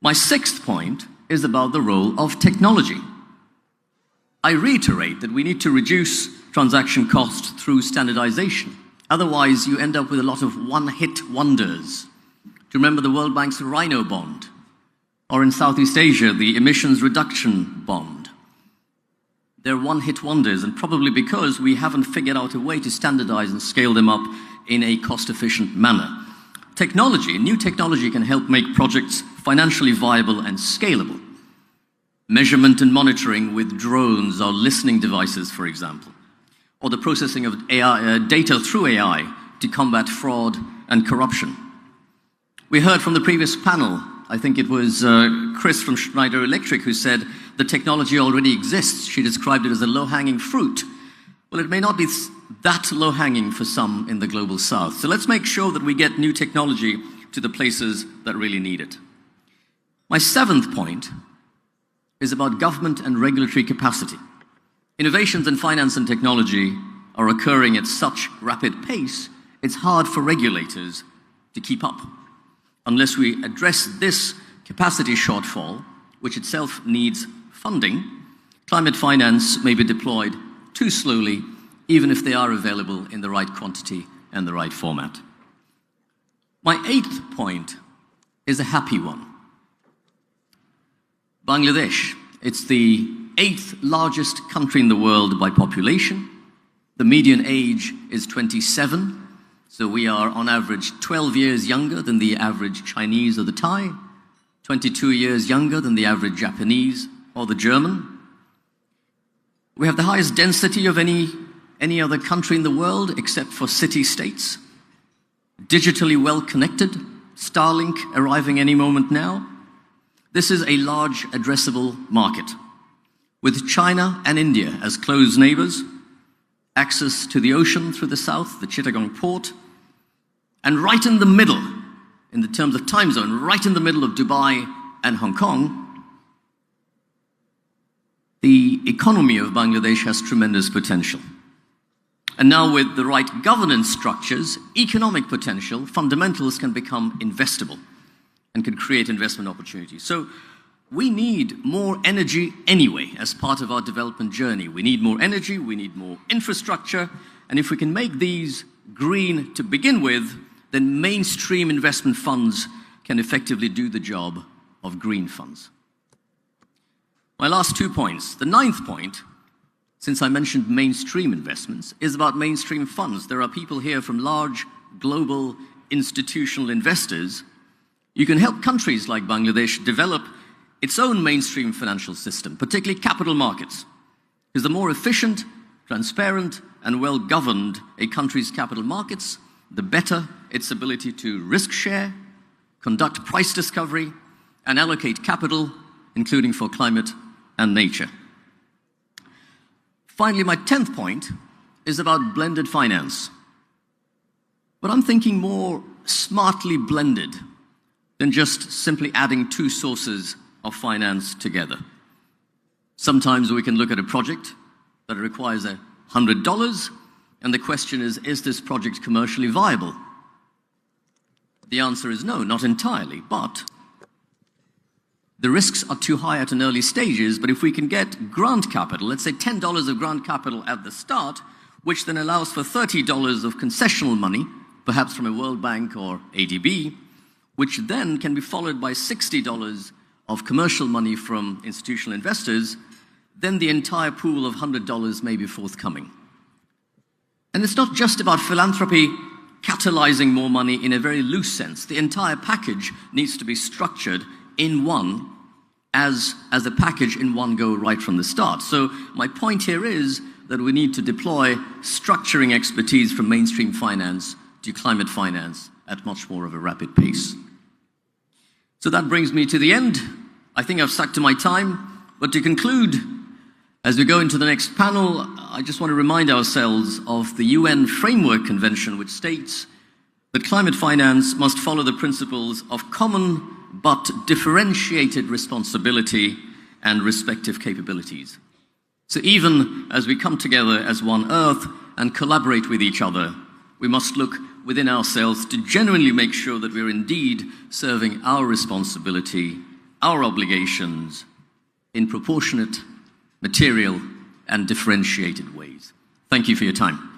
My sixth point is about the role of technology. I reiterate that we need to reduce transaction costs through standardization. Otherwise, you end up with a lot of one-hit wonders. Do you remember the World Bank's Rhino bond? Or in Southeast Asia, the emissions reduction bond? They're one-hit wonders, and probably because we haven't figured out a way to standardize and scale them up in a cost-efficient manner. Technology, new technology can help make projects financially viable and scalable. Measurement and monitoring with drones or listening devices, for example, or the processing of data through AI to combat fraud and corruption. We heard from the previous panel, I think it was Chris from Schneider Electric who said the technology already exists. She described it as a low-hanging fruit. Well, it may not be that low-hanging for some in the global south. So let's make sure that we get new technology to the places that really need it. My seventh point is about government and regulatory capacity. Innovations in finance and technology are occurring at such rapid pace, it's hard for regulators to keep up. Unless we address this capacity shortfall, which itself needs funding, climate finance may be deployed too slowly, even if they are available in the right quantity and the right format. My eighth point is a happy one. Bangladesh, it's the eighth largest country in the world by population. The median age is 27, so we are on average 12 years younger than the average Chinese or the Thai, 22 years younger than the average Japanese or the German. We have the highest density of any other country in the world except for city-states. Digitally well-connected, Starlink arriving any moment now. This is a large addressable market. With China and India as close neighbors, access to the ocean through the south, the Chittagong port, and right in the middle, in the terms of time zone, right in the middle of Dubai and Hong Kong, the economy of Bangladesh has tremendous potential. And now with the right governance structures, economic potential, fundamentals can become investable and can create investment opportunities. So we need more energy anyway as part of our development journey. We need more energy, we need more infrastructure, and if we can make these green to begin with, then mainstream investment funds can effectively do the job of green funds. My last 2 points. The ninth point, since I mentioned mainstream investments, is about mainstream funds. There are people here from large global institutional investors. You can help countries like Bangladesh develop its own mainstream financial system, particularly capital markets. Because the more efficient, transparent, and well-governed a country's capital markets, the better its ability to risk share, conduct price discovery, and allocate capital, including for climate and nature. Finally, my 10th point is about blended finance. But I'm thinking more smartly blended than just simply adding two sources of finance together. Sometimes we can look at a project that requires $100, and the question is this project commercially viable? The answer is no, not entirely, but the risks are too high at an early stages. But if we can get grant capital, let's say $10 of grant capital at the start, which then allows for $30 of concessional money, perhaps from a World Bank or ADB, which then can be followed by $60 of commercial money from institutional investors, then the entire pool of $100 may be forthcoming. And it's not just about philanthropy catalyzing more money in a very loose sense. The entire package needs to be structured in one, as a package in one go right from the start. So my point here is that we need to deploy structuring expertise from mainstream finance to climate finance at much more of a rapid pace. So that brings me to the end. I think I've stuck to my time, but to conclude, as we go into the next panel, I just want to remind ourselves of the UN Framework Convention, which states that climate finance must follow the principles of common but differentiated responsibility and respective capabilities. So even as we come together as one Earth and collaborate with each other, we must look within ourselves to genuinely make sure that we're indeed serving our responsibility, our obligations in proportionate, material, and differentiated ways. Thank you for your time.